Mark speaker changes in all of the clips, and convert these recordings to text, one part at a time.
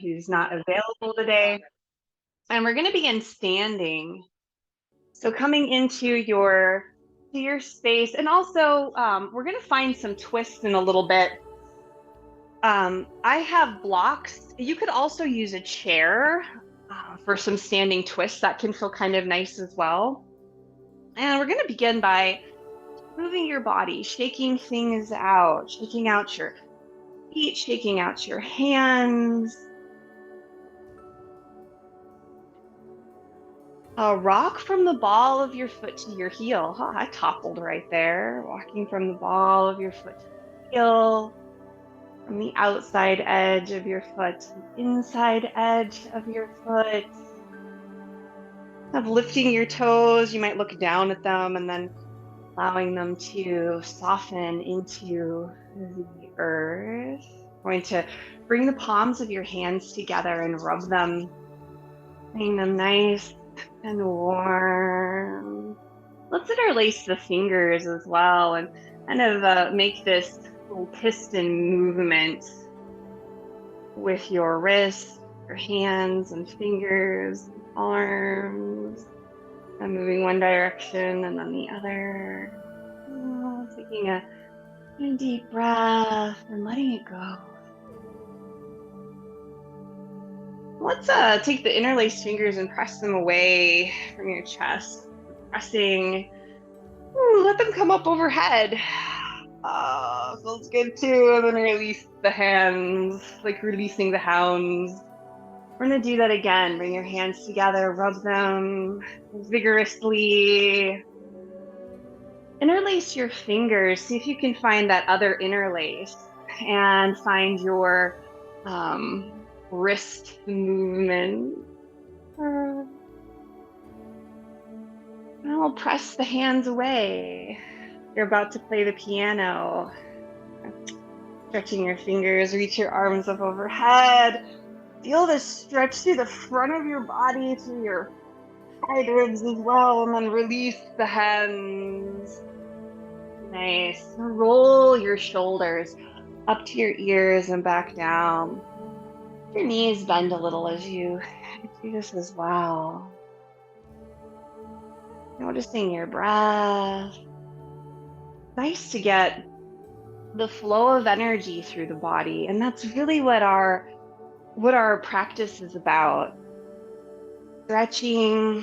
Speaker 1: who's not available today. And we're going to begin standing. So coming into your space, and also we're going to find some twists in a little bit. I have blocks. You could also use a chair for some standing twists that can feel kind of nice as well. And we're going to begin by moving your body, shaking things out, shaking out your feet, shaking out your hands. Rock from the ball of your foot to your heel. Huh, I toppled right there. Walking from the ball of your foot to the heel, from the outside edge of your foot to the inside edge of your foot. Of lifting your toes, you might look down at them and then allowing them to soften into the earth. Going to bring the palms of your hands together and rub them, making them nice and warm. Let's interlace the fingers as well and kind of make this little piston movement with your wrists, your hands and fingers, and arms, and moving one direction and then the other. Taking a deep breath and letting it go. Let's take the interlaced fingers and press them away from your chest. Pressing, let them come up overhead. Feels good too. And then release the hands, like releasing the hounds. We're gonna do that again. Bring your hands together, rub them vigorously. Interlace your fingers. See if you can find that other interlace and find your wrist movement. I'll press the hands away. You're about to play the piano. Stretching your fingers, reach your arms up overhead. Feel this stretch through the front of your body, through your side ribs as well, and then release the hands. Nice. Roll your shoulders up to your ears and back down. Your knees bend a little as you do this as well. Noticing your breath. Nice to get the flow of energy through the body, and that's really what our practice is about. Stretching,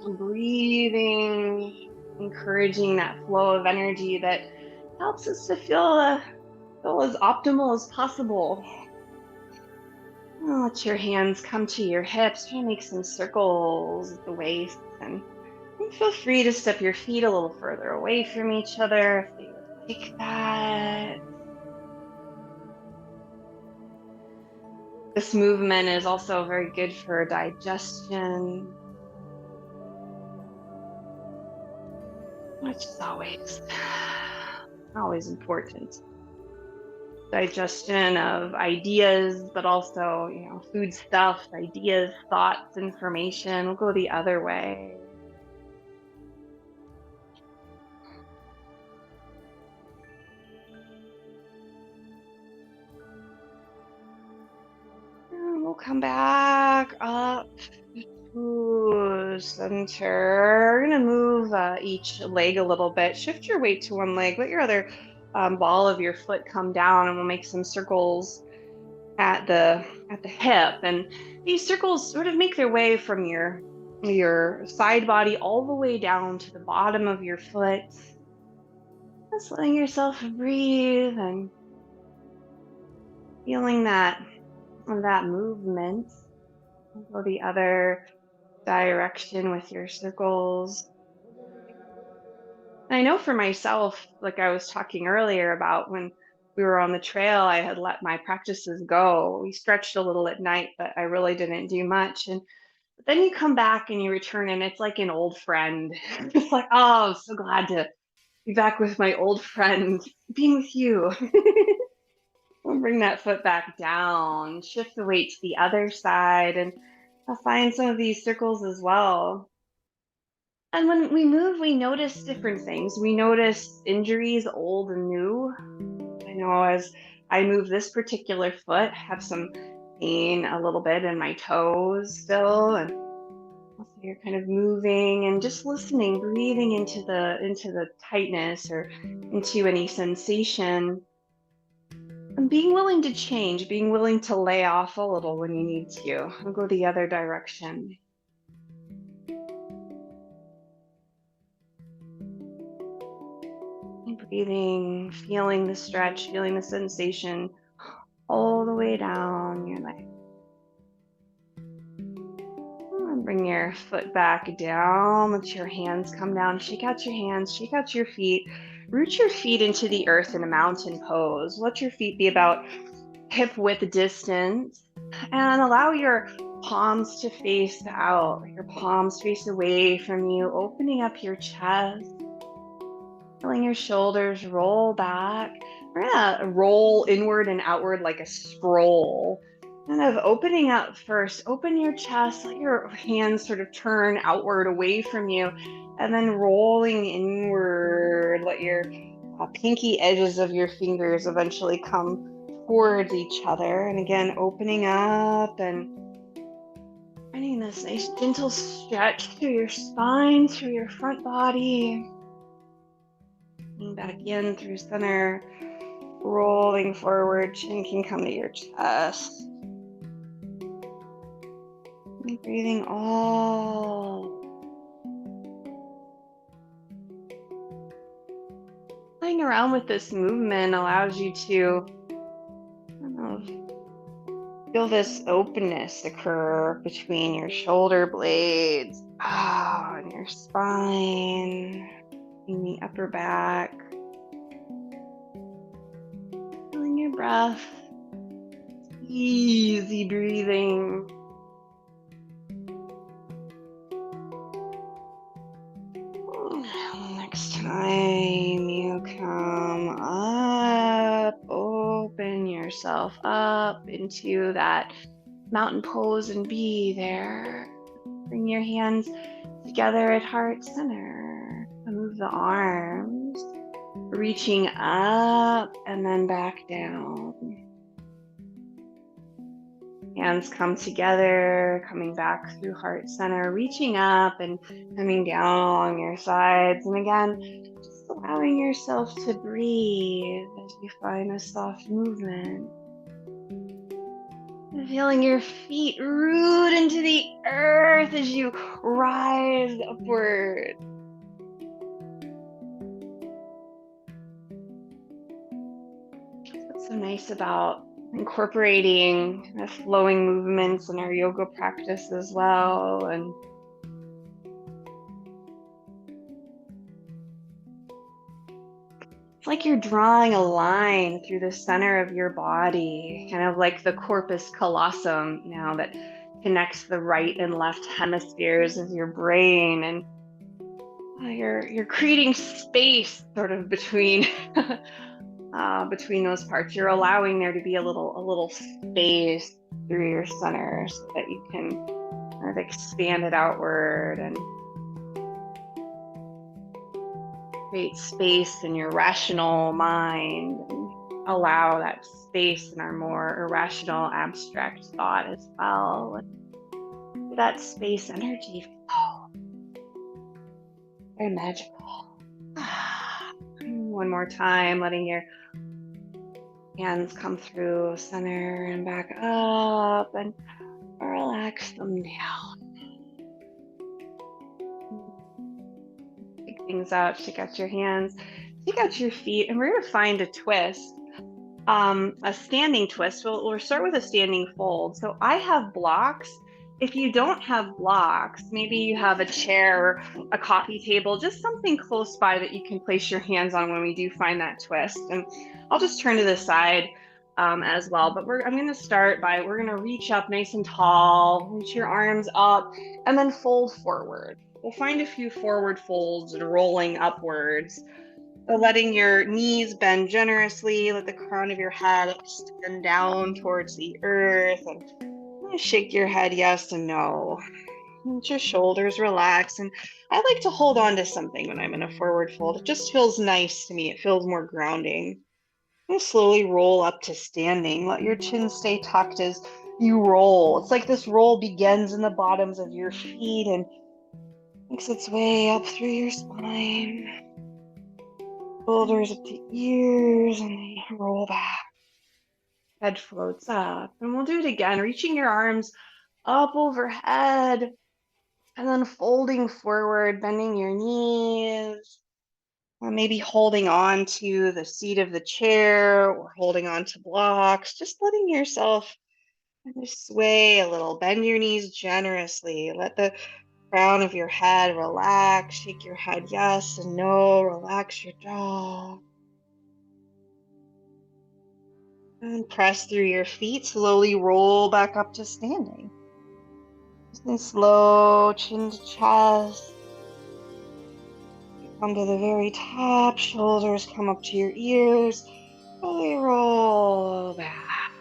Speaker 1: breathing, encouraging that flow of energy that helps us to feel as optimal as possible. Let your hands come to your hips. Try to make some circles at the waist, and feel free to step your feet a little further away from each other if they would like that. This movement is also very good for digestion, which is always important. Digestion of ideas, but also, food stuff, ideas, thoughts, information. We'll go the other way. And we'll come back up to center. We're gonna move each leg a little bit. Shift your weight to one leg. Let your other ball of your foot come down, and we'll make some circles at the hip. And these circles sort of make their way from your side body all the way down to the bottom of your foot. Just letting yourself breathe and feeling that movement. Go the other direction with your circles. And I know for myself, like I was talking earlier about when we were on the trail, I had let my practices go. We stretched a little at night, but I really didn't do much. But then you come back and you return, and it's like an old friend. It's like, oh, I'm so glad to be back with my old friend, being with you. We'll bring that foot back down, shift the weight to the other side, and I'll find some of these circles as well. And when we move, we notice different things. We notice injuries, old and new. I know as I move this particular foot, have some pain a little bit in my toes still, and also you're kind of moving and just listening, breathing into the tightness or into any sensation, and being willing to change, being willing to lay off a little when you need to, and go the other direction. And breathing, feeling the stretch, feeling the sensation all the way down your leg. And bring your foot back down. Let your hands come down. Shake out your hands, shake out your feet. Root your feet into the earth in a mountain pose. Let your feet be about hip width distance, and allow your palms to face out, your palms face away from you, opening up your chest, feeling your shoulders roll back. We're gonna roll inward and outward like a scroll. Kind of opening up first, open your chest, let your hands sort of turn outward away from you, and then rolling inward. Let your pinky edges of your fingers eventually come towards each other. And again, opening up and finding this nice gentle stretch through your spine, through your front body. Coming back in through center, rolling forward, chin can come to your chest. And breathing all. Playing around with this movement allows you to, feel this openness occur between your shoulder blades, and your spine, in the upper back. Feeling your breath, easy breathing. Next time you come up, open yourself up into that mountain pose and be there. Bring your hands together at heart center. Move the arms, reaching up and then back down. Hands come together, coming back through heart center, reaching up and coming down along your sides. And again, just allowing yourself to breathe as you find a soft movement. And feeling your feet root into the earth as you rise upward. What's so nice about incorporating the flowing movements in our yoga practice as well, and it's like you're drawing a line through the center of your body, kind of like the corpus callosum now that connects the right and left hemispheres of your brain, and you're creating space sort of between between those parts. You're allowing there to be a little space through your center so that you can kind of expand it outward and create space in your rational mind, and allow that space in our more irrational abstract thought as well. And that space energy flow. Very magical. One more time, letting your hands come through center and back up, and relax them down. Pick things up, shake out your hands, shake out your feet, and we're going to find a twist, a standing twist. We'll start with a standing fold. So I have blocks. If you don't have blocks, maybe you have a chair, a coffee table, just something close by that you can place your hands on when we do find that twist. And I'll just turn to the side as well. But I'm going to start by, we're going to reach up nice and tall, reach your arms up, and then fold forward. We'll find a few forward folds and rolling upwards. So letting your knees bend generously, let the crown of your head extend down towards the earth, and shake your head yes and no. Let your shoulders relax. And I like to hold on to something when I'm in a forward fold. It just feels nice to me. It feels more grounding. And slowly roll up to standing. Let your chin stay tucked as you roll. It's like this roll begins in the bottoms of your feet and makes its way up through your spine, shoulders up to ears, and they roll back. Head floats up. And we'll do it again, reaching your arms up overhead and then folding forward, bending your knees, or maybe holding on to the seat of the chair or holding on to blocks, just letting yourself kind of sway a little. Bend your knees generously. Let the crown of your head relax. Shake your head yes and no. Relax your jaw. And press through your feet. Slowly roll back up to standing. And slow chin to chest. Come to the very top. Shoulders come up to your ears. Slowly roll back.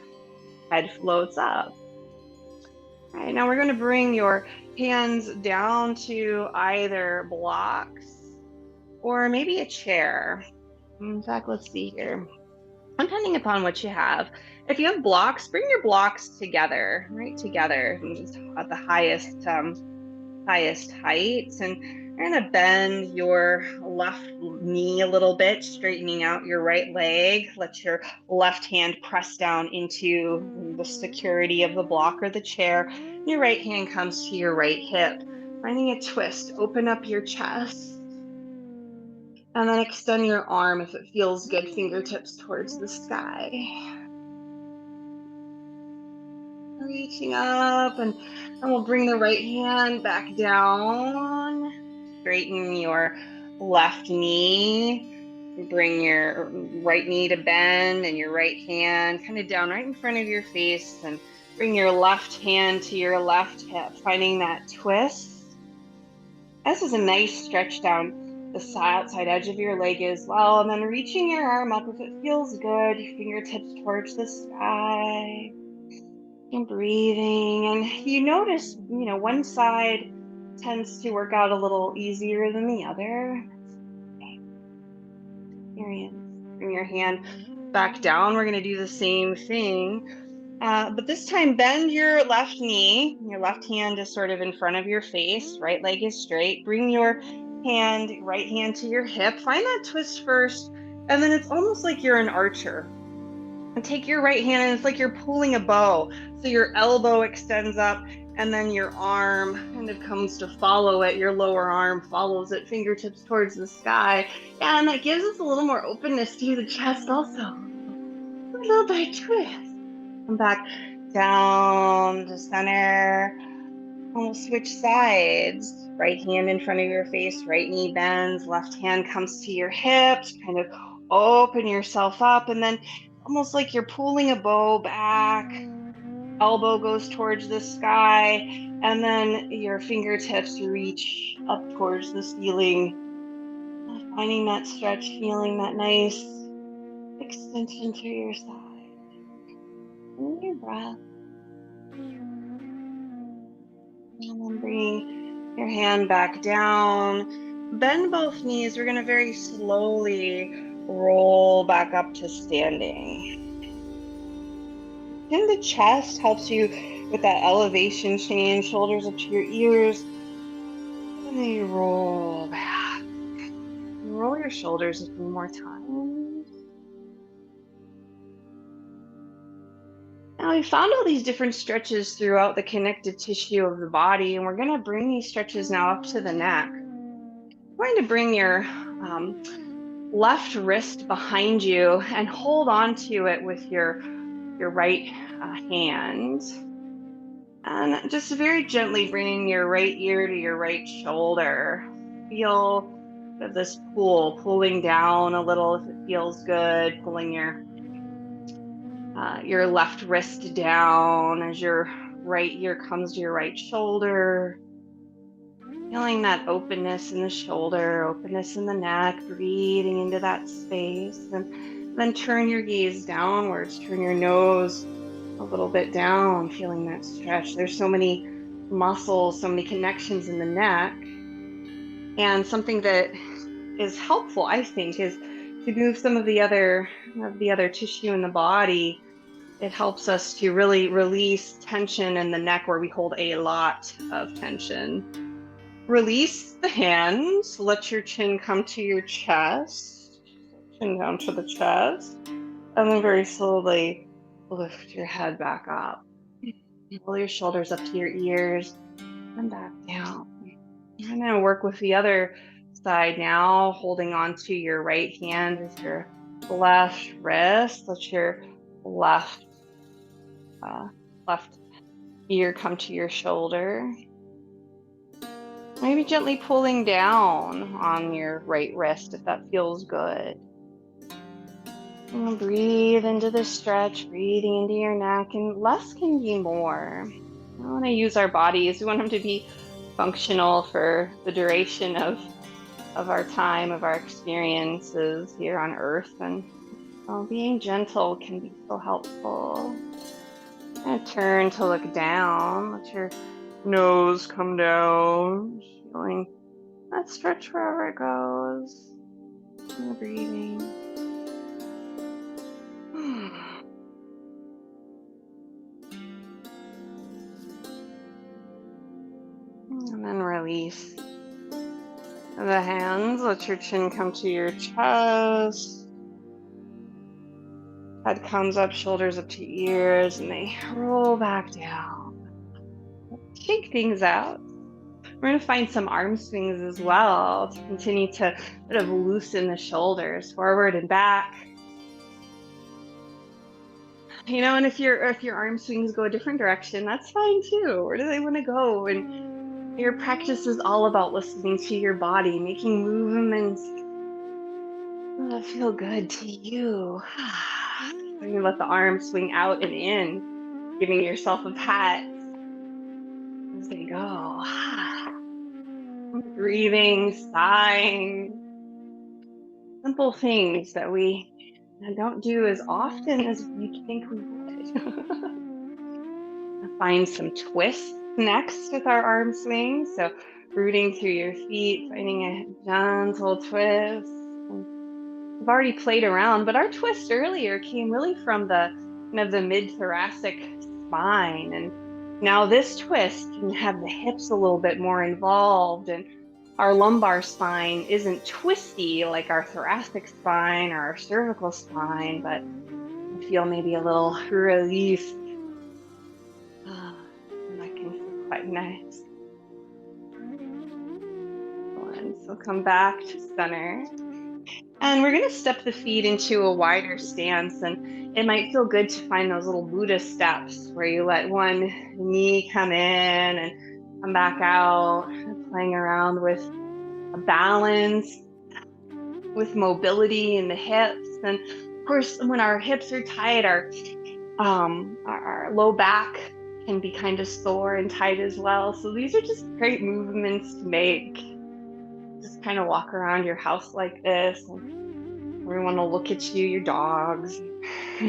Speaker 1: Head floats up. All right, now we're going to bring your hands down to either blocks or maybe a chair. In fact, let's see here. Depending upon what you have. If you have blocks, bring your blocks together, right together, at the highest height. And you're going to bend your left knee a little bit, straightening out your right leg. Let your left hand press down into the security of the block or the chair. Your right hand comes to your right hip. Finding a twist, open up your chest. And then extend your arm if it feels good, fingertips towards the sky. Reaching up, and we'll bring the right hand back down. Straighten your left knee. Bring your right knee to bend and your right hand kind of down right in front of your face, and bring your left hand to your left hip, finding that twist. This is a nice stretch down the outside edge of your leg as well, and then reaching your arm up if it feels good, fingertips towards the sky, and breathing. And you notice, one side tends to work out a little easier than the other. Experience. Bring your hand back down. We're going to do the same thing. But this time, bend your left knee. Your left hand is sort of in front of your face. Right leg is straight. Bring your right hand to your hip. Find that twist first. And then it's almost like you're an archer. And take your right hand and it's like you're pulling a bow. So your elbow extends up and then your arm kind of comes to follow it. Your lower arm follows it, fingertips towards the sky. Yeah, and that gives us a little more openness to the chest also. A little bit of twist. Come back down to center. And we'll switch sides. Right hand in front of your face, right knee bends, left hand comes to your hips. Kind of open yourself up, and then almost like you're pulling a bow back. Elbow goes towards the sky, and then your fingertips reach up towards the ceiling. Finding that stretch, feeling that nice extension to your side. And your breath. And then bring your hand back down. Bend both knees. We're going to very slowly roll back up to standing. In the chest helps you with that elevation change, shoulders up to your ears. And then you roll back. Roll your shoulders a few more times. Now we found all these different stretches throughout the connective tissue of the body, and we're going to bring these stretches now up to the neck. We're going to bring your left wrist behind you and hold on to it with your right hand. And just very gently bringing your right ear to your right shoulder. Feel this pull, pulling down a little if it feels good, pulling your left wrist down as your right ear comes to your right shoulder. Feeling that openness in the shoulder, openness in the neck, breathing into that space. And then turn your gaze downwards, turn your nose a little bit down, feeling that stretch. There's so many muscles, so many connections in the neck. And something that is helpful, I think, is to move some of the other tissue in the body It helps us to really release tension in the neck where we hold a lot of tension. Release the hands. Let your chin come to your chest. Chin down to the chest. And then very slowly lift your head back up. Pull your shoulders up to your ears and back down. I'm going to work with the other side now, holding on to your right hand with your left wrist. Let your left ear come to your shoulder. Maybe gently pulling down on your right wrist if that feels good. And breathe into the stretch, breathing into your neck, and less can be more. We want to use our bodies. We want them to be functional for the duration of our time, of our experiences here on Earth. And being gentle can be so helpful. And turn to look down. Let your nose come down, feeling that stretch wherever it goes. And breathing. And then release the hands. Let your chin come to your chest. Head comes up, shoulders up to ears, and they roll back down. Shake things out. We're going to find some arm swings as well to continue to sort of loosen the shoulders forward and back. And if your arm swings go a different direction, that's fine too. Where do they want to go? And your practice is all about listening to your body, making movements that feel good to you. You let the arms swing out and in, giving yourself a pat as they go. Breathing, sighing. Simple things that we don't do as often as we think we would. Find some twists next with our arm swing. So rooting through your feet, finding a gentle twist. We've already played around, but our twist earlier came really from the mid-thoracic spine. And now this twist can have the hips a little bit more involved, and our lumbar spine isn't twisty like our thoracic spine or our cervical spine, but you feel maybe a little relief. And that can feel quite nice. So come back to center. And we're going to step the feet into a wider stance, and it might feel good to find those little Buddha steps where you let one knee come in and come back out, playing around with a balance, with mobility in the hips. And of course, when our hips are tight, our low back can be kind of sore and tight as well. So these are just great movements to make. Just kind of walk around your house like this, and everyone will look at you, your dogs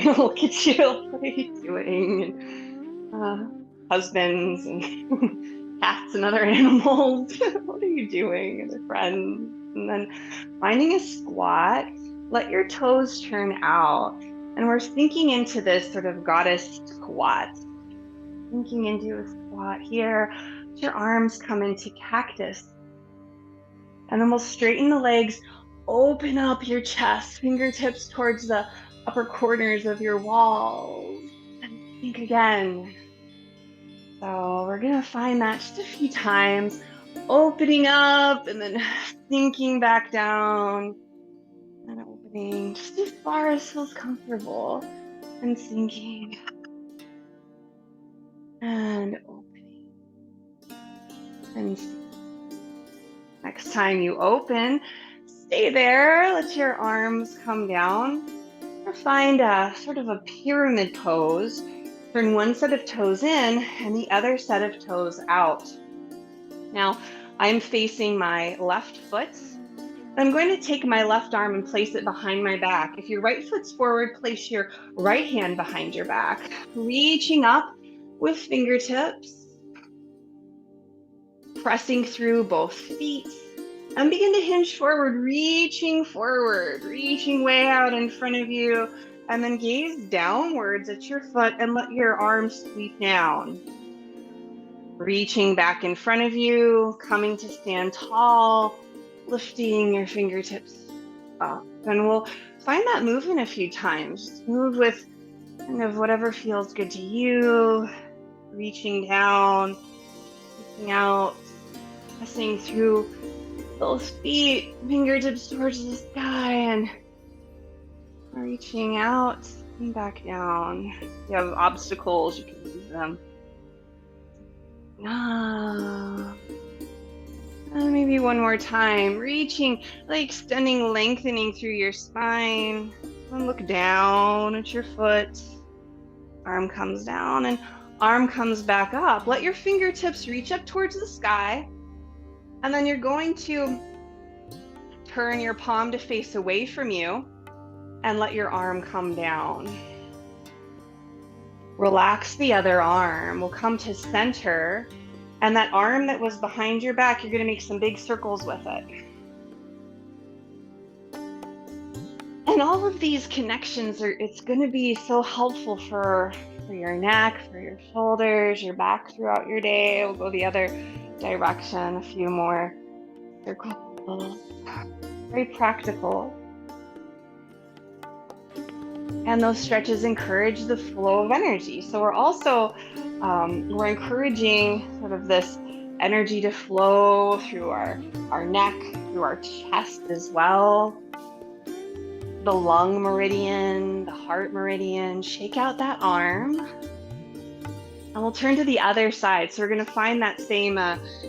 Speaker 1: look at you, what are you doing? And husbands and cats and other animals, what are you doing? And their friends. And then finding a squat, let your toes turn out, and we're sinking into this sort of goddess squat. Sinking into a squat here. Let your arms come into cactus. And then we'll straighten the legs, open up your chest, fingertips towards the upper corners of your walls. And think again. So we're going to find that just a few times, opening up and then sinking back down. And opening just as far as feels comfortable. And sinking. And opening. And sinking. Next time you open, stay there, let your arms come down. Find a sort of a pyramid pose. Turn one set of toes in and the other set of toes out. Now, I'm facing my left foot. I'm going to take my left arm and place it behind my back. If your right foot's forward, place your right hand behind your back, reaching up with fingertips. Pressing through both feet, and begin to hinge forward, reaching way out in front of you and then gaze downwards at your foot and let your arms sweep down. Reaching back in front of you, coming to stand tall, lifting your fingertips up. And we'll find that movement a few times. Just move with kind of whatever feels good to you, reaching down, reaching out, pressing through those feet, fingertips towards the sky, and reaching out and back down. If you have obstacles, you can use them. And maybe one more time, reaching, like extending, lengthening through your spine. And look down at your foot. Arm comes down and arm comes back up. Let your fingertips reach up towards the sky. And then you're going to turn your palm to face away from you and let your arm come down. Relax the other arm. We'll come to center, and that arm that was behind your back, you're going to make some big circles with it. And all of these connections it's going to be so helpful for your neck, for your shoulders, your back throughout your day. We'll go the other direction, a few more circles. Very practical. And those stretches encourage the flow of energy. So we're also, we're encouraging sort of this energy to flow through our neck, through our chest as well. The lung meridian, the heart meridian. Shake out that arm. And we'll turn to the other side. So we're going to find that same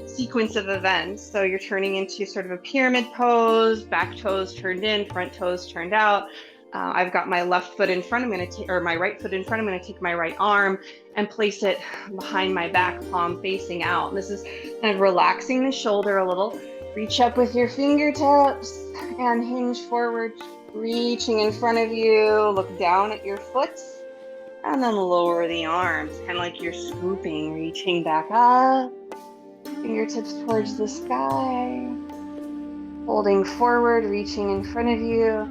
Speaker 1: sequence of events. So you're turning into sort of a pyramid pose, back toes turned in, front toes turned out. I've got my left foot in front. I'm going to take, or my right foot in front. I'm going to take my right arm and place it behind my back, palm facing out. And this is kind of relaxing the shoulder a little. Reach up with your fingertips and hinge forward, reaching in front of you. Look down at your foot and then lower the arms, kind of like you're swooping, reaching back up. Fingertips towards the sky. Holding forward, reaching in front of you.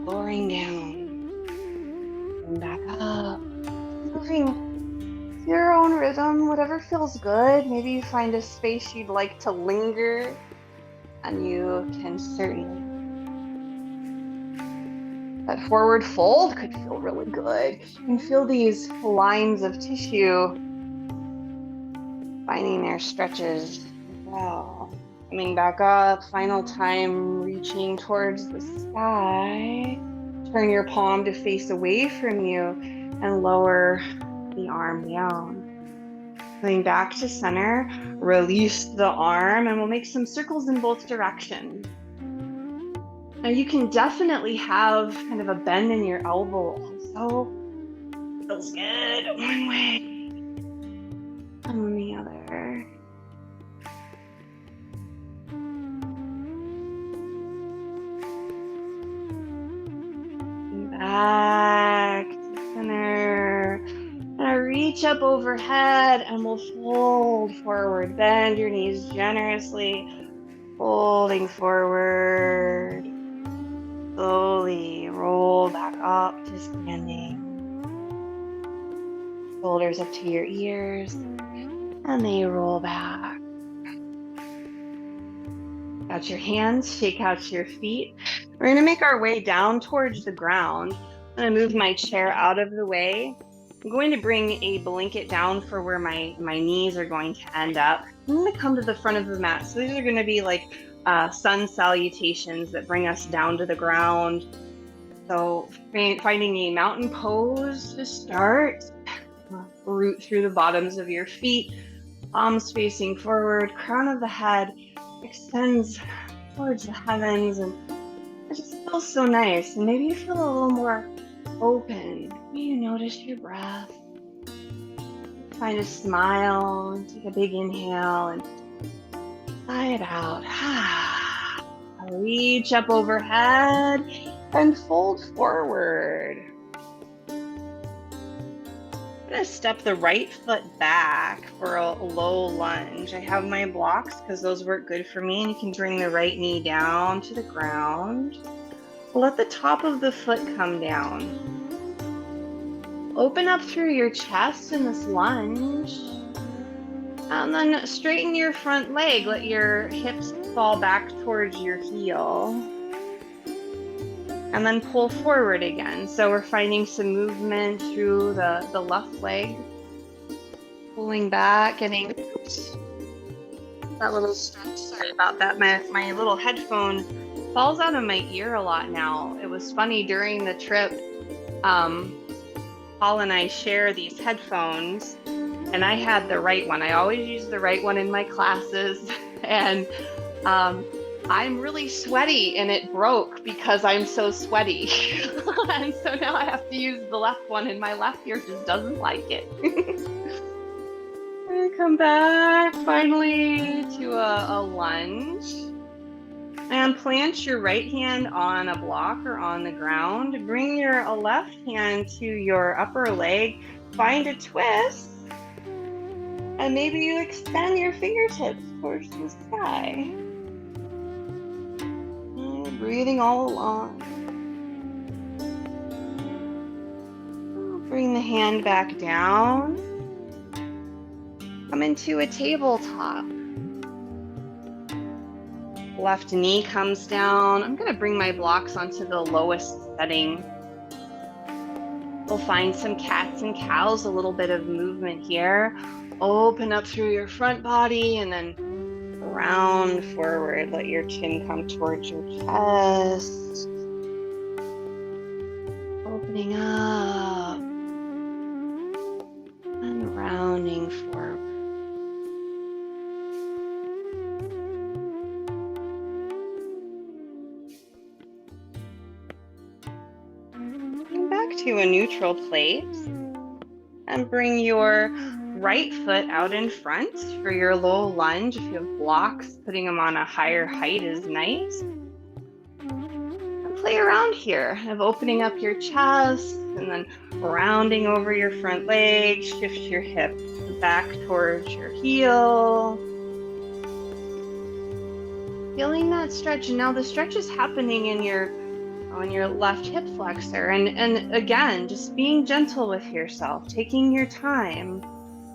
Speaker 1: Lowering down and back up, moving your own rhythm, whatever feels good. Maybe you find a space you'd like to linger, and you can certainly. That forward fold could feel really good. You can feel these lines of tissue finding their stretches as well. Coming back up, final time, reaching towards the sky. Turn your palm to face away from you and lower the arm down. Coming back to center, release the arm, and we'll make some circles in both directions. Now you can definitely have kind of a bend in your elbow also. Feels good one way and the other. Back to center. And I reach up overhead and we'll fold forward. Bend your knees generously. Folding forward. Slowly roll back up to standing. Shoulders up to your ears. And they roll back. Out your hands, shake out your feet. We're going to make our way down towards the ground. I'm going to move my chair out of the way. I'm going to bring a blanket down for where my knees are going to end up. I'm going to come to the front of the mat. So these are going to be like sun salutations that bring us down to the ground. So finding a mountain pose to start. Root through the bottoms of your feet. Palms facing forward. Crown of the head extends towards the heavens, and it just feels so nice. And maybe you feel a little more open. Maybe you notice your breath. Find a smile and take a big inhale and sigh it out. Reach up overhead and fold forward. I'm going to step the right foot back for a low lunge. I have my blocks because those work good for me. And you can bring the right knee down to the ground. Let the top of the foot come down. Open up through your chest in this lunge. And then straighten your front leg. Let your hips fall back towards your heel. And then pull forward again. So we're finding some movement through the left leg. Pulling back, getting that little stretch. Sorry about that. My little headphone falls out of my ear a lot now. It was funny during the trip. Paul and I share these headphones, and I had the right one. I always use the right one in my classes, and I'm really sweaty, and it broke because I'm so sweaty. And so now I have to use the left one, and my left ear just doesn't like it. And come back finally to a lunge. And plant your right hand on a block or on the ground. Bring your left hand to your upper leg. Find a twist. And maybe you extend your fingertips towards the sky. And breathing all along. Bring the hand back down. Come into a tabletop. Left knee comes down. I'm going to bring my blocks onto the lowest setting. We'll find some cats and cows, a little bit of movement here. Open up through your front body and then round forward. Let your chin come towards your chest. Opening up and rounding forward. To a neutral place and bring your right foot out in front for your low lunge. If you have blocks, putting them on a higher height is nice. And play around here of opening up your chest and then rounding over your front leg. Shift your hip back towards your heel. Feeling that stretch. And now the stretch is happening in your on your left hip flexor, and again, just being gentle with yourself, taking your time.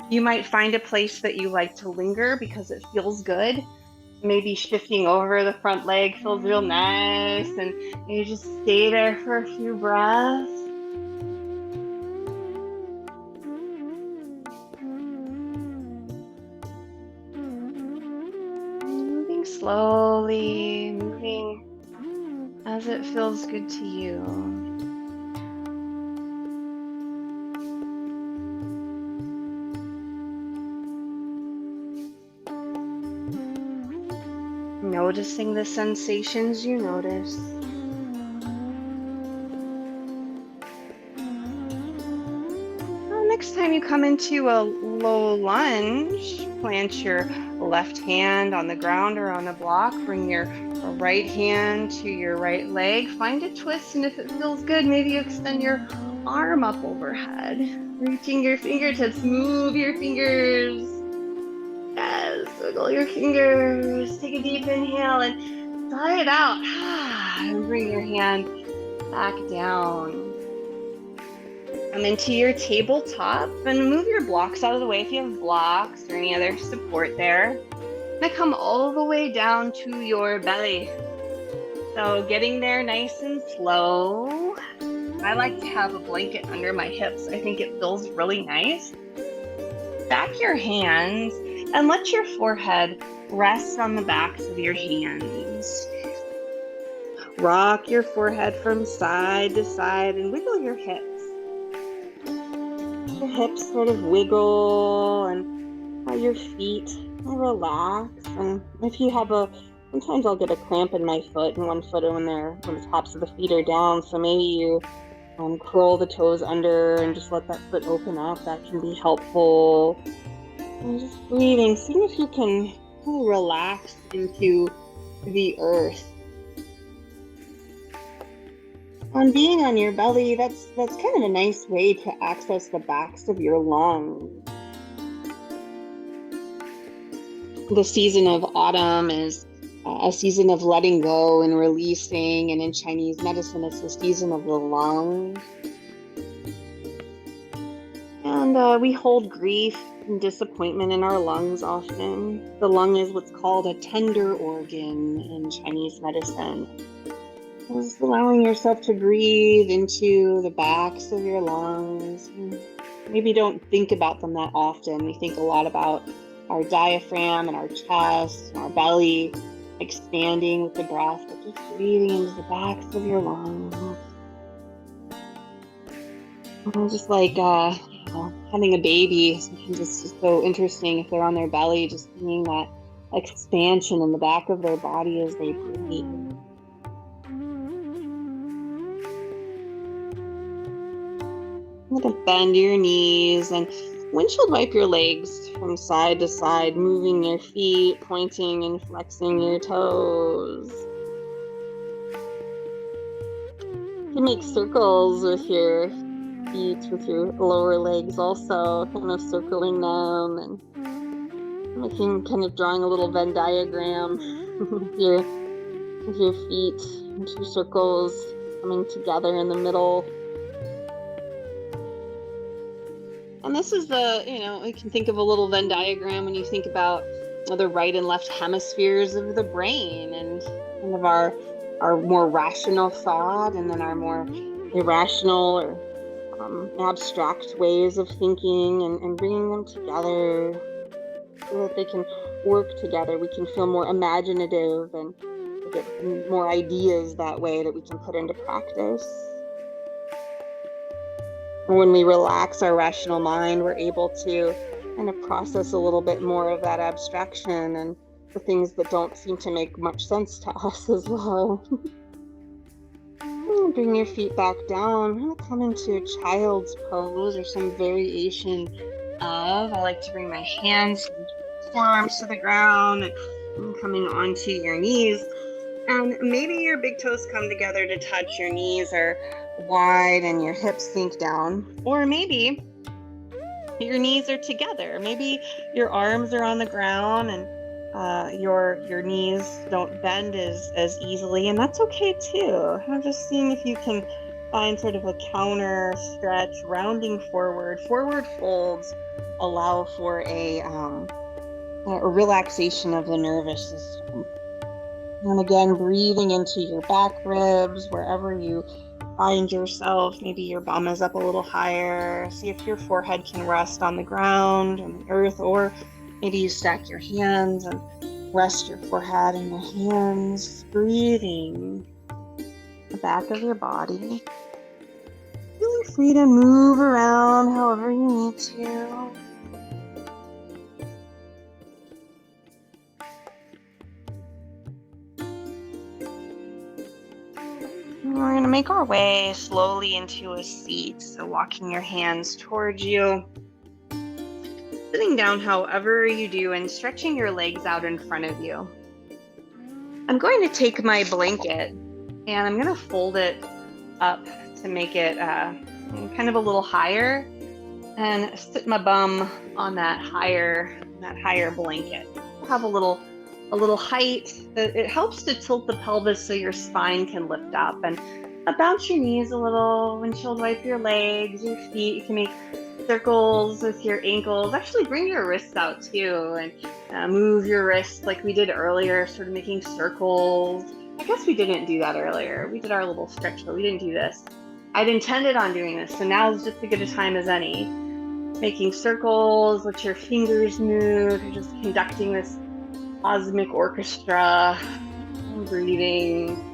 Speaker 1: You might find a place that you like to linger because it feels good. Maybe shifting over the front leg feels real nice, and you just stay there for a few breaths. Moving slowly, moving as it feels good to you. Noticing the sensations you notice. Well, next time you come into a low lunge, plant your left hand on the ground or on a block. Bring your right hand to your right leg. Find a twist, and if it feels good, maybe you extend your arm up overhead. Reaching your fingertips. Move your fingers. Yes, wiggle your fingers. Take a deep inhale and sigh it out. And bring your hand back down. Come into your tabletop and move your blocks out of the way if you have blocks or any other support there. And come all the way down to your belly. So getting there nice and slow. I like to have a blanket under my hips. I think it feels really nice. Back your hands and let your forehead rest on the backs of your hands. Rock your forehead from side to side and wiggle your hips. The hips sort of wiggle and your feet relax. And if you have sometimes I'll get a cramp in my foot and one foot when the tops of the feet are down. So maybe you curl the toes under and just let that foot open up. That can be helpful. And just breathing, seeing if you can relax into the earth. On being on your belly, that's kind of a nice way to access the backs of your lungs. The season of autumn is
Speaker 2: a season of letting go and releasing. And in Chinese medicine, it's the season of the lungs. And we hold grief and disappointment in our lungs often. The lung is what's called a tender organ in Chinese medicine. Just allowing yourself to breathe into the backs of your lungs. Maybe don't think about them that often. We think a lot about our diaphragm and our chest and our belly expanding with the breath, but just breathing into the backs of your lungs. Just like having a baby, sometimes it's just so interesting if they're on their belly, just seeing that expansion in the back of their body as they breathe. Bend your knees and windshield wipe your legs from side to side, moving your feet, pointing and flexing your toes. You can make circles with your feet, with your lower legs also, kind of circling them and making, kind of drawing a little Venn diagram with your feet, two circles coming together in the middle. And this is you can think of a little Venn diagram when you think about the right and left hemispheres of the brain and kind of our more rational thought and then our more irrational or abstract ways of thinking and bringing them together so that they can work together. We can feel more imaginative and get more ideas that way that we can put into practice. When we relax our rational mind, we're able to kind of process a little bit more of that abstraction and the things that don't seem to make much sense to us as well. Bring your feet back down. I'm going to come into child's pose or some variation of. I like to bring my hands and forearms to the ground and coming onto your knees. And maybe your big toes come together to touch, your knees are wide and your hips sink down. Or maybe your knees are together. Maybe your arms are on the ground and your knees don't bend as easily, and that's okay too. I'm just seeing if you can find sort of a counter stretch, rounding forward. Forward folds allow for a relaxation of the nervous system. And again, breathing into your back ribs, wherever you find yourself. Maybe your bum is up a little higher. See if your forehead can rest on the ground, on the earth, or maybe you stack your hands and rest your forehead in your hands, breathing the back of your body. Feeling free to move around however you need to. We're going to make our way slowly into a seat. So walking your hands towards you. Sitting down however you do and stretching your legs out in front of you. I'm going to take my blanket and I'm going to fold it up to make it kind of a little higher and sit my bum on that higher blanket. We'll have a little height. It helps to tilt the pelvis so your spine can lift up, and bounce your knees a little, windshield wipe your legs, your feet. You can make circles with your ankles. Actually bring your wrists out too and move your wrists like we did earlier, sort of making circles. I guess we didn't do that earlier. We did our little stretch, but we didn't do this. I'd intended on doing this, so now is just as good a time as any. Making circles, let your fingers move. You're just conducting this cosmic orchestra. Breathing.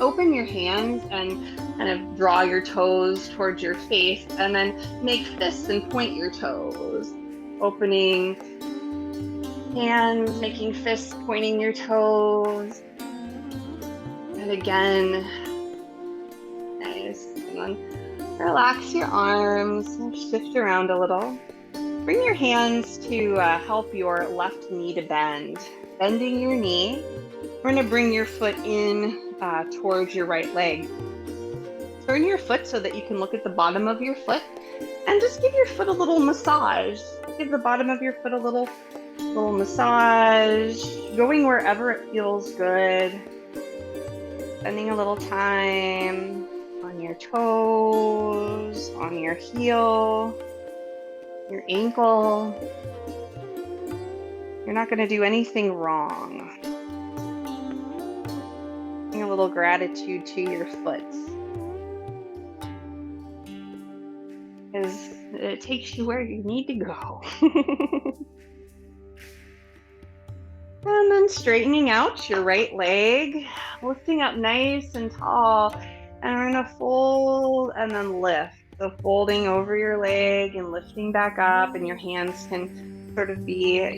Speaker 2: Open your hands and kind of draw your toes towards your face, and then make fists and point your toes. Opening hands, making fists, pointing your toes. And again, nice. And then relax your arms, shift around a little. Bring your hands to help your left knee to bend. Bending your knee. We're going to bring your foot in towards your right leg. Turn your foot so that you can look at the bottom of your foot and just give your foot a little massage. Give the bottom of your foot a little
Speaker 1: Little massage, going wherever it feels good. Spending a little time on your toes, on your heel, your ankle. You're not going to do anything wrong. Bring a little gratitude to your foot, because it takes you where you need to go. And then straightening out your right leg, lifting up nice and tall, and we're gonna fold and then lift. So folding over your leg and lifting back up, and your hands can sort of be at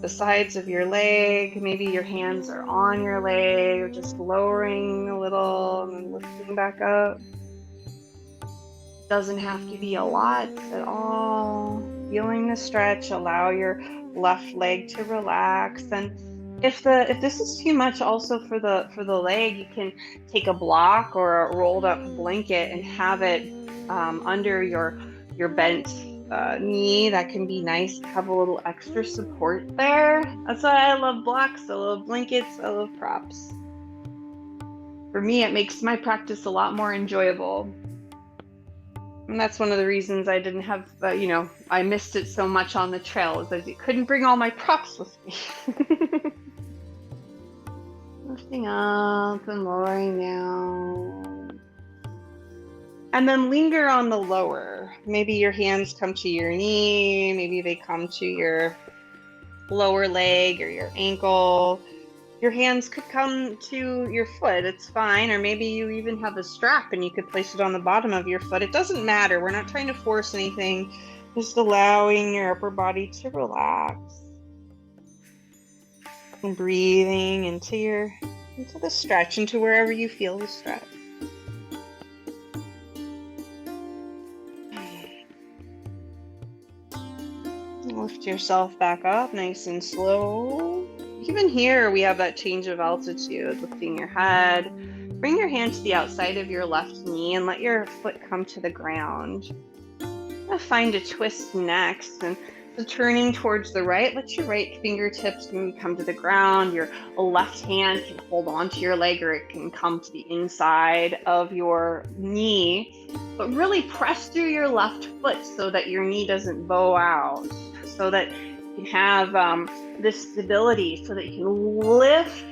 Speaker 1: the sides of your leg. Maybe your hands are on your leg, or just lowering a little and then lifting back up. Doesn't have to be a lot at all. Feeling the stretch, allow your left leg to relax. And if this is too much also for the leg, you can take a block or a rolled up blanket and have it under your bent knee. That can be nice to have a little extra support there. That's why I love blocks, I love blankets, I love props. For me, it makes my practice a lot more enjoyable. And that's one of the reasons I didn't have, I missed it so much on the trail, is I couldn't bring all my props with me. Lifting up and lowering down. And then linger on the lower. Maybe your hands come to your knee, maybe they come to your lower leg or your ankle. Your hands could come to your foot, it's fine. Or maybe you even have a strap and you could place it on the bottom of your foot. It doesn't matter. We're not trying to force anything. Just allowing your upper body to relax. And breathing into the stretch, into wherever you feel the stretch. Lift yourself back up nice and slow. Even here, we have that change of altitude, lifting your head. Bring your hand to the outside of your left knee and let your foot come to the ground. Find a twist next, and so turning towards the right, let your right fingertips come to the ground. Your left hand can hold onto your leg, or it can come to the inside of your knee. But really press through your left foot so that your knee doesn't bow out, so that you can have this stability, so that you can lift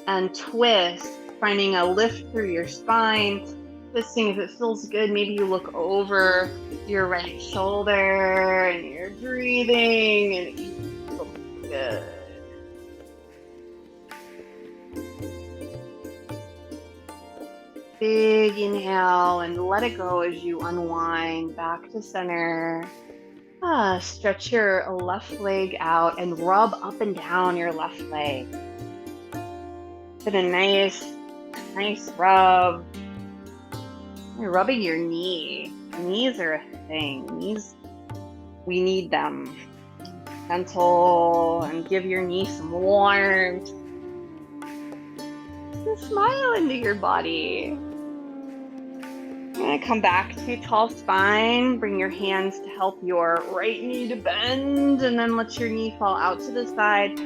Speaker 1: and twist, finding a lift through your spine. Twisting, if it feels good, maybe you look over your right shoulder and you're breathing and it feels good. Big inhale and let it go as you unwind back to center. Stretch your left leg out and rub up and down your left leg. Get a nice rub. You're rubbing your knee. Knees are a thing. Knees, we need them. Gentle, and give your knee some warmth. And smile into your body. You're gonna come back to tall spine. Bring your hands to help your right knee to bend, and then let your knee fall out to the side.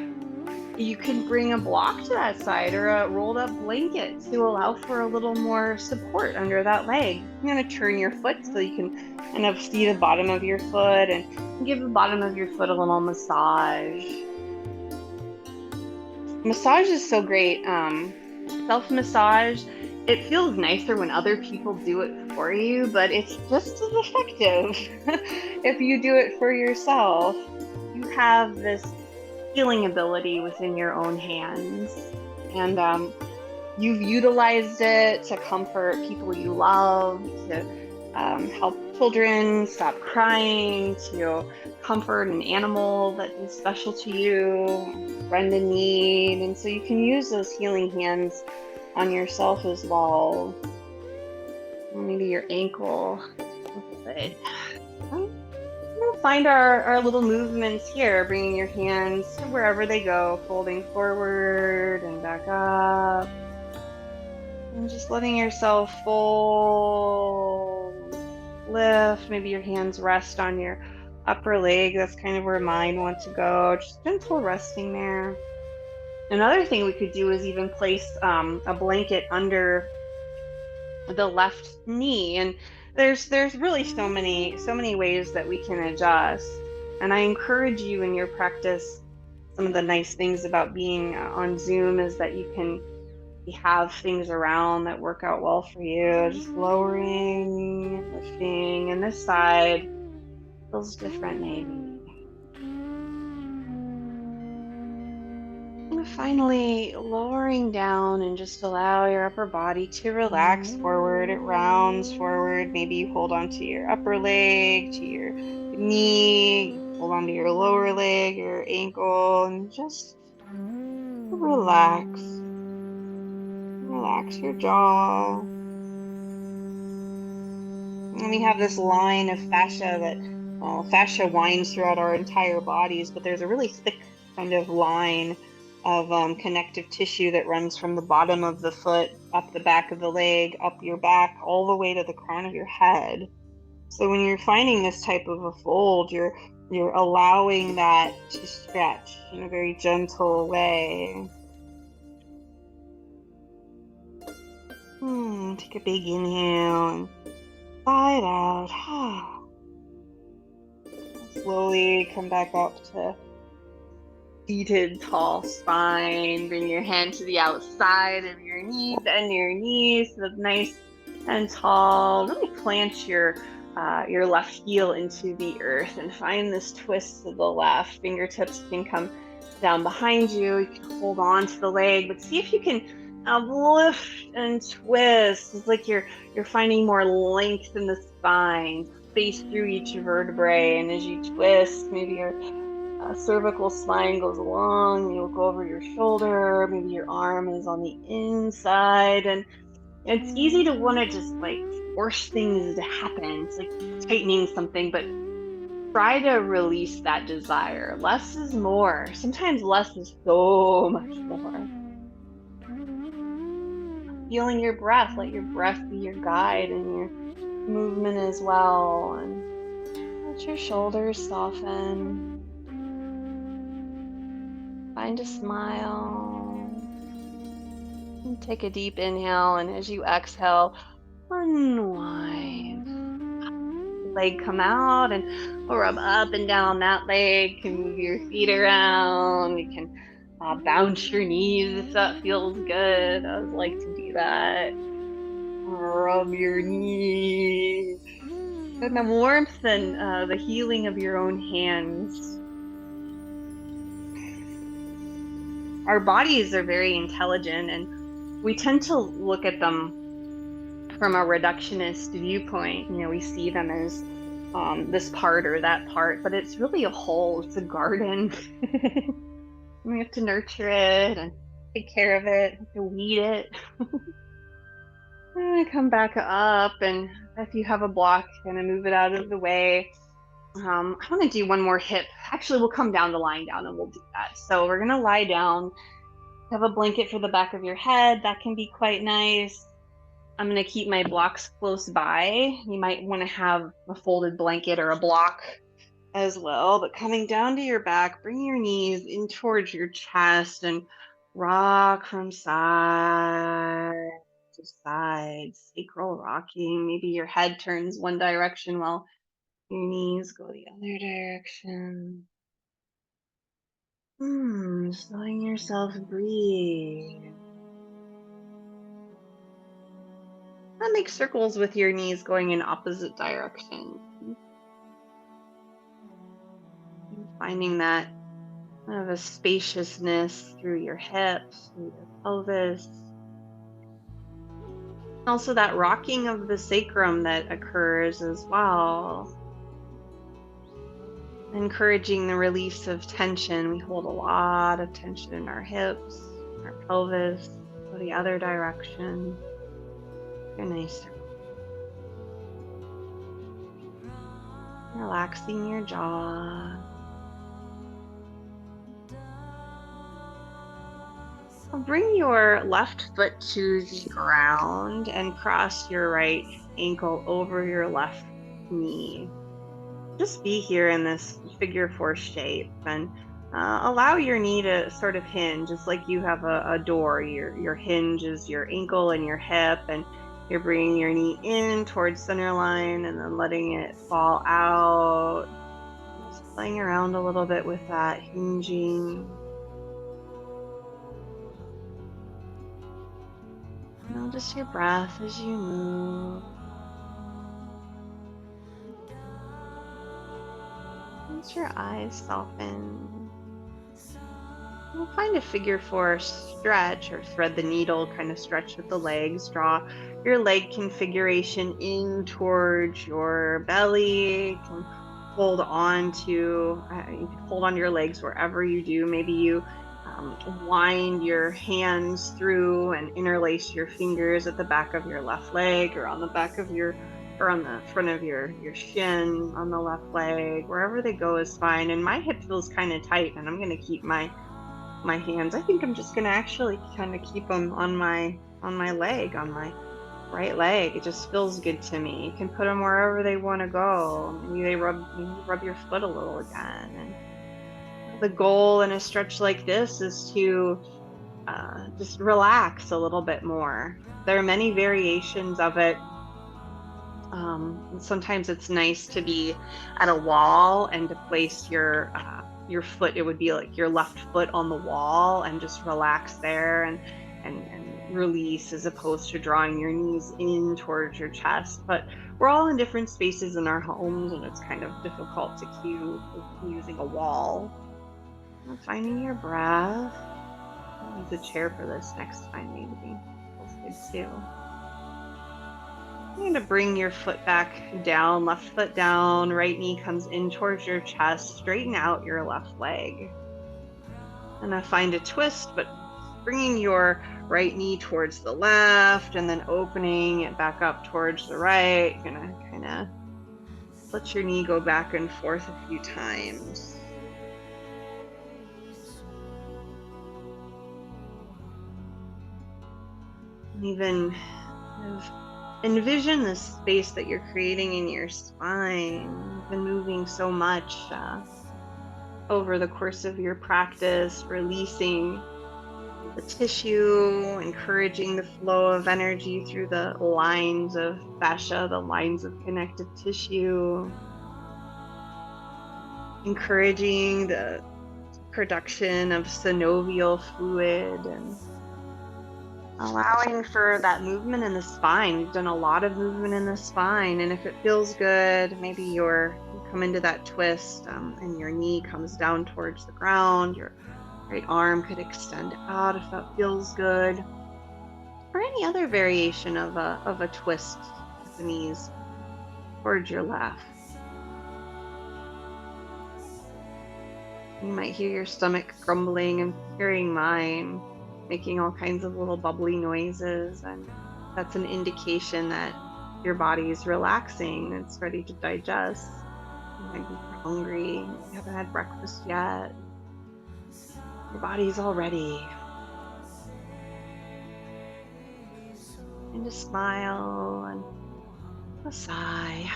Speaker 1: You can bring a block to that side or a rolled up blanket to allow for a little more support under that leg. You're going to turn your foot so you can kind of see the bottom of your foot and give the bottom of your foot a little massage. Massage is so great. Self-massage, it feels nicer when other people do it for you, but it's just as effective if you do it for yourself. You have this healing ability within your own hands, and you've utilized it to comfort people you love, to help children stop crying, to comfort an animal that is special to you, friend in need. And so you can use those healing hands on yourself as well. Maybe your ankle. Good. We'll find our little movements here, bringing your hands to wherever they go, folding forward and back up, and just letting yourself fold, lift. Maybe your hands rest on your upper leg. That's kind of where mine want to go. Just gentle resting there. Another thing we could do is even place a blanket under the left knee, and there's really so many ways that we can adjust. And I encourage you in your practice. Some of the nice things about being on Zoom is that you have things around that work out well for you. Just lowering, lifting, and this side feels different maybe. And finally, lowering down and just allow your upper body to relax forward. It rounds forward. Maybe you hold onto your upper leg, to your knee, hold onto your lower leg, your ankle, and just relax. Relax your jaw. And we have this line of fascia that fascia winds throughout our entire bodies, but there's a really thick kind of line of connective tissue that runs from the bottom of the foot, up the back of the leg, up your back, all the way to the crown of your head. So when you're finding this type of a fold, you're allowing that to stretch in a very gentle way. Take a big inhale and sigh it out. Slowly come back up to seated tall spine. Bring your hand to the outside of your knee, bend your knees so that's nice and tall. Really plant your left heel into the earth and find this twist to the left. Fingertips can come down behind you. You can hold on to the leg, but see if you can lift and twist. It's like you're finding more length in the spine, space through each vertebrae, and as you twist, maybe your cervical spine goes along, you'll go over your shoulder, maybe your arm is on the inside, and it's easy to want to just like force things to happen. It's like tightening something, but try to release that desire. Less is more. Sometimes less is so much more. Feeling your breath, let your breath be your guide and your movement as well, and let your shoulders soften. Find a smile. And take a deep inhale, and as you exhale, unwind. Leg come out, and rub up and down that leg. You can move your feet around. You can bounce your knees if that feels good. I would like to do that. Rub your knees. And the warmth and the healing of your own hands. Our bodies are very intelligent, and we tend to look at them from a reductionist viewpoint. We see them as this part or that part, but it's really a whole. It's a garden. We have to nurture it and take care of it, have to weed it. And come back up, and if you have a block, kind of move it out of the way. I want to do one more hip. Actually, we'll come down the lying down and we'll do that. So we're going to lie down. Have a blanket for the back of your head. That can be quite nice. I'm going to keep my blocks close by. You might want to have a folded blanket or a block as well. But coming down to your back, bring your knees in towards your chest and rock from side to side. Sacral rocking. Maybe your head turns one direction while your knees go the other direction. Just letting yourself breathe. And make circles with your knees going in opposite directions. Finding that kind of a spaciousness through your hips, through your pelvis. Also that rocking of the sacrum that occurs as well. Encouraging the release of tension. We hold a lot of tension in our hips, our pelvis, go the other direction. Very nice. Relaxing your jaw. Bring your left foot to the ground and cross your right ankle over your left knee.
Speaker 2: just be here in this figure four shape and allow your knee to sort of hinge, just like you have a door. Your hinge is your ankle and your hip, and you're bringing your knee in towards center line and then letting it fall out. Just playing around a little bit with that hinging. Notice your breath as you move. Let your eyes soften. We'll find a figure four stretch or thread the needle, kind of stretch with the legs. Draw your leg configuration in towards your belly. You can hold on to your legs wherever you do. Maybe you wind your hands through and interlace your fingers at the back of your left leg or on the back of your or on the front of your shin on the left leg. Wherever they go is fine. And my hip feels kind of tight, and I'm going to keep my hands. I think I'm just going to actually kind of keep them on my leg, on my right leg. It just feels good to me. You can put them wherever they want to go. Maybe you rub your foot a little again. And the goal in a stretch like this is to just relax a little bit more. There are many variations of it. Sometimes it's nice to be at a wall and to place your foot. It would be like your left foot on the wall and just relax there and release, as opposed to drawing your knees in towards your chest. But we're all in different spaces in our homes, and it's kind of difficult to cue using a wall. Finding your breath. I'll use a chair for this next time, maybe. Feels good too. You're going to bring your foot back down, left foot down, right knee comes in towards your chest, straighten out your left leg. And I find a twist, but bringing your right knee towards the left and then opening it back up towards the right. You're going to kind of let your knee go back and forth a few times. Even envision the space that you're creating in your spine. You've been moving so much over the course of your practice, releasing the tissue, encouraging the flow of energy through the lines of fascia, the lines of connective tissue, encouraging the production of synovial fluid and allowing for that movement in the spine. We've done a lot of movement in the spine, and if it feels good, maybe you come into that twist and your knee comes down towards the ground. Your right arm could extend out if that feels good, or any other variation of a twist with the knees towards your left. You might hear your stomach grumbling and hearing mine, making all kinds of little bubbly noises, and that's an indication that your body is relaxing. It's ready to digest. You might be hungry, you haven't had breakfast yet. Your body's all ready. And just smile and a sigh.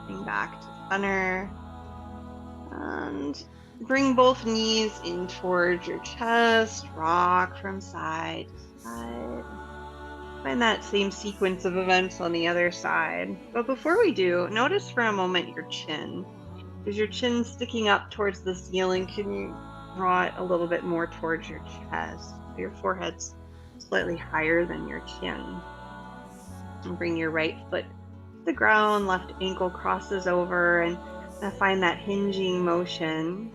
Speaker 2: Bring back to center. And bring both knees in towards your chest, rock from side to side. Find that same sequence of events on the other side. But before we do, notice for a moment your chin. Is your chin sticking up towards the ceiling? Can you draw it a little bit more towards your chest? Your forehead's slightly higher than your chin. And bring your right foot to the ground, left ankle crosses over, and find that hinging motion.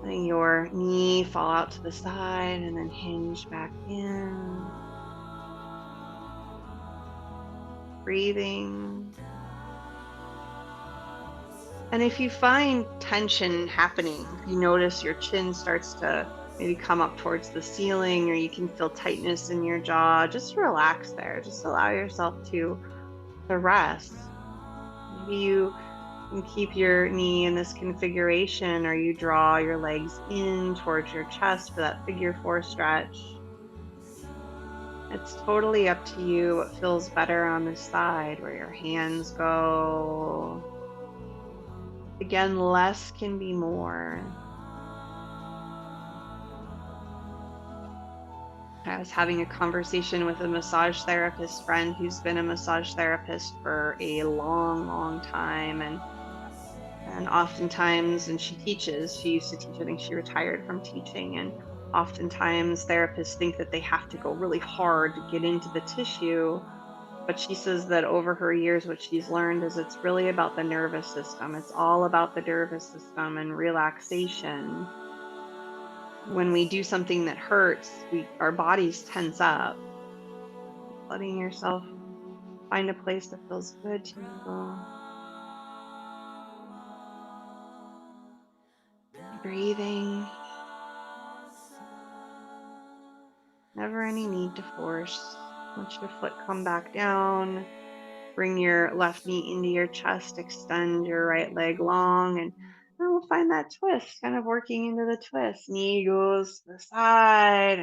Speaker 2: Letting your knee fall out to the side and then hinge back in. Breathing. And if you find tension happening, you notice your chin starts to maybe come up towards the ceiling, or you can feel tightness in your jaw, just relax there. Just allow yourself to rest. Maybe you can keep your knee in this configuration, or you draw your legs in towards your chest for that figure four stretch. It's totally up to you what feels better on this side where your hands go. Again, less can be more. I was having a conversation with a massage therapist friend who's been a massage therapist for a long, long time. And oftentimes, and she teaches, she used to teach, I think she retired from teaching. And oftentimes, therapists think that they have to go really hard to get into the tissue. But she says that over her years, what she's learned is it's really about the nervous system. It's all about the nervous system and relaxation. When we do something that hurts, our bodies tense up. Letting yourself find a place that feels good to you. Breathing. Never any need to force. Let your foot come back down. Bring your left knee into your chest. Extend your right leg long. And then we'll find that twist, kind of working into the twist. Knee goes to the side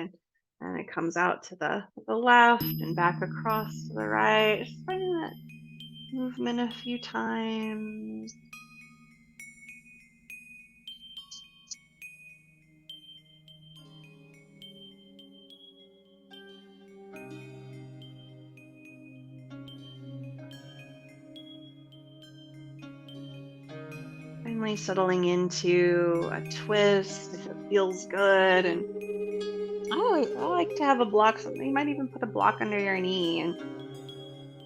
Speaker 2: and it comes out to the left and back across to the right. Just finding that movement a few times. Finally settling into a twist if it feels good. And I like to have a block. Something you might even put a block under your knee and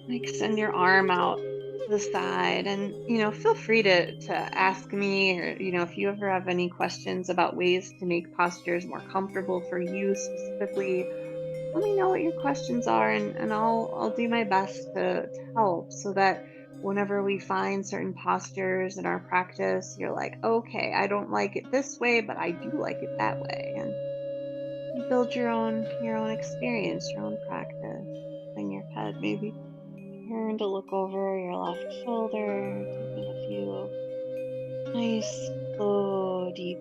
Speaker 2: extend your arm out to the side. And feel free to ask me, or if you ever have any questions about ways to make postures more comfortable for you specifically. Let me know what your questions are, and I'll do my best to help so that whenever we find certain postures in our practice, you're like, okay, I don't like it this way, but I do like it that way. And you build your own experience, your own practice. In your head, maybe turn to look over your left shoulder, taking a few nice, slow, deep.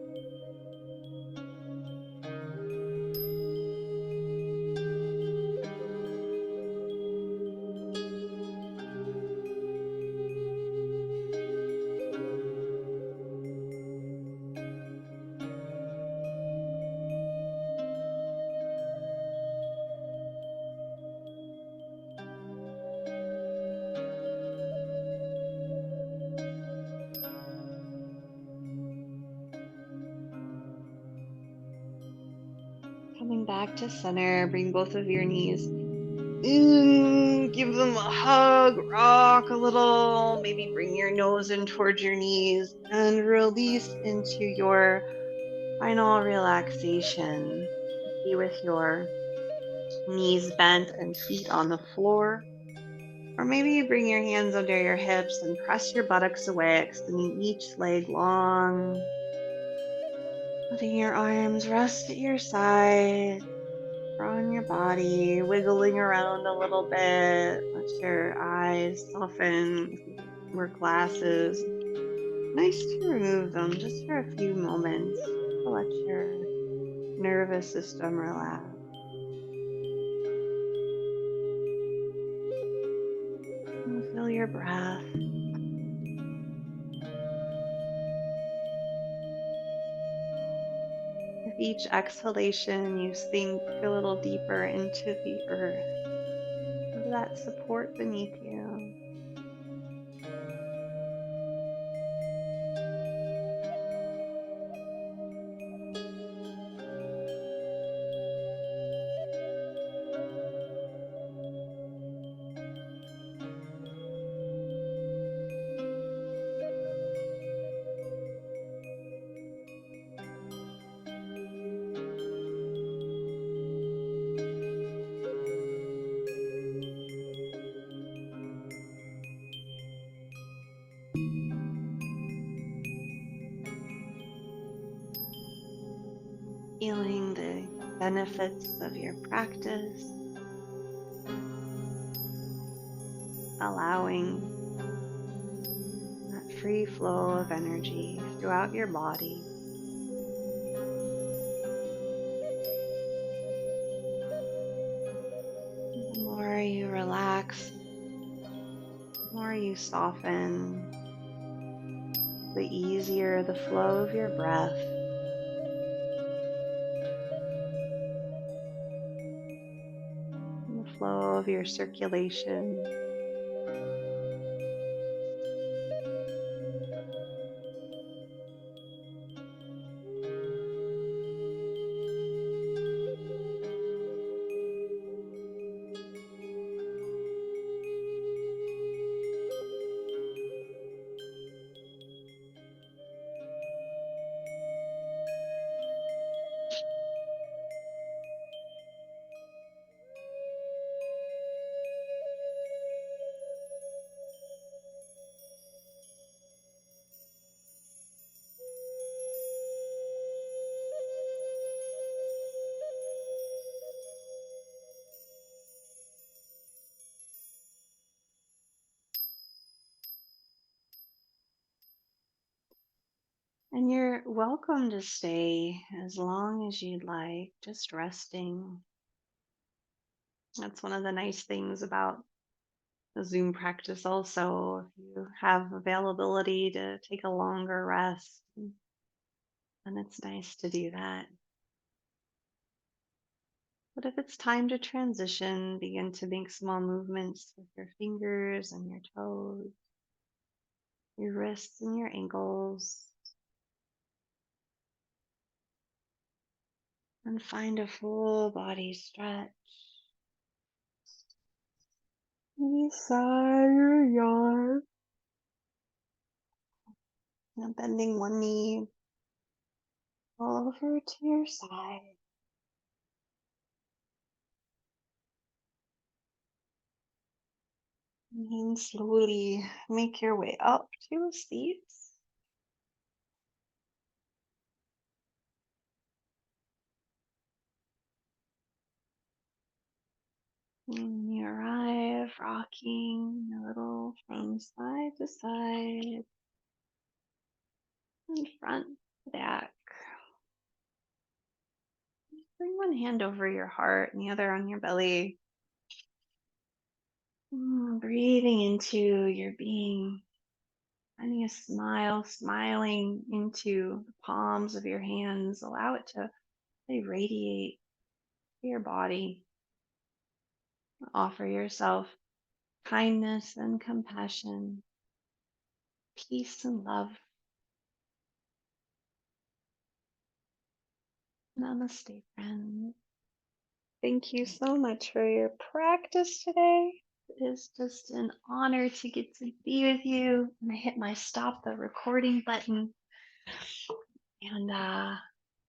Speaker 2: Coming back to center, bring both of your knees in, give them a hug, rock a little, maybe bring your nose in towards your knees and release into your final relaxation. Be with your knees bent and feet on the floor. Or maybe you bring your hands under your hips and press your buttocks away, extending each leg long. Letting your arms rest at your side. On your body, wiggling around a little bit. Let your eyes soften. If you wear glasses, nice to remove them just for a few moments to let your nervous system relax. And feel your breath. With each exhalation, you sink a little deeper into the earth, into that support beneath you. Feeling the benefits of your practice, allowing that free flow of energy throughout your body.
Speaker 1: relax, the more you soften, the easier the flow of your breath. And the flow of your circulation. And you're welcome to stay as long as you'd like, just resting. That's one of the nice things about the Zoom practice, also. If you have availability to take a longer rest, then it's nice to do that. But if it's time to transition, begin to make small movements with your fingers and your toes, your wrists and your ankles, and find a full body stretch. Maybe sigh or yawn. Now bending one knee over to your side. And then slowly make your way up to a seat. And you arrive rocking a little from side to side and front to back. Bring one hand over your heart and the other on your belly. Breathing into your being. Finding a smile, smiling into the palms of your hands. Allow it to really radiate to your body. Offer yourself kindness and compassion, peace and love. Namaste, friend. Thank you so much for your practice today. It is just an honor to get to be with you. And I hit my stop the recording button. And